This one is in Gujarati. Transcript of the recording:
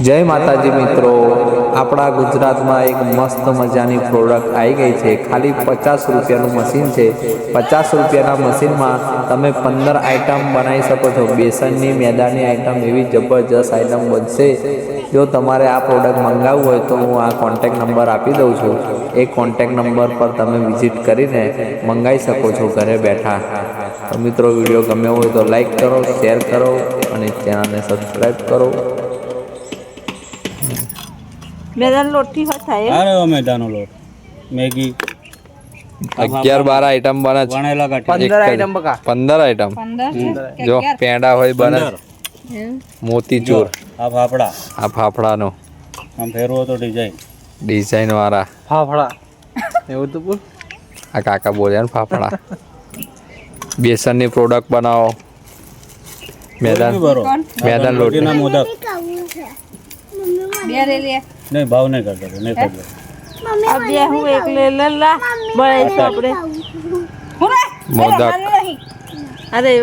જય માતાજી મિત્રો, આપણા ગુજરાતમાં એક મસ્ત મજાની પ્રોડક્ટ આવી ગઈ છે. ખાલી 50 રૂપિયાનું મશીન છે. 50 રૂપિયાના મશીનમાં તમે 15 આઈટમ બનાવી શકો છો. બેસનની, મેદાની આઈટમ એવી જબરજસ્ત આઈટમ બનશે. જો તમારે આ પ્રોડક્ટ મંગાવવું હોય તો હું આ કોન્ટેક્ટ નંબર આપી દઉં છું. એ કોન્ટેક્ટ નંબર પર તમે વિઝિટ કરીને મંગાવી શકો છો ઘરે બેઠા. તો મિત્રો, વિડીયો ગમ્યો હોય તો લાઈક કરો, શેર કરો અને ચેનલને સબસ્ક્રાઈબ કરો. મેદાન લોટથી થાય અરે મેદાનો લોટ મેગી 11-12 આઈટમ બને છે. વણેલા કાઠી 15 આઈટમ બકા 15 આઈટમ જો પેંડા હોય બને, મોતીચૂર, આ ફાફડા, આ ફાફડાનો આમ ફેરવો તો ડિઝાઇન વાળા ફાફડા એવું તો બોલ. આ કાકા બોલ્યા ને ફાફડા. બેસનની પ્રોડક્ટ બનાવો, મેદાન લોટના મોદક બે લે નહીં, ભાવ નહીં કરતો નહીં કરતો. આ બે હું એક લે લલ્લા બનાવીશું આપણે મોદક. અરે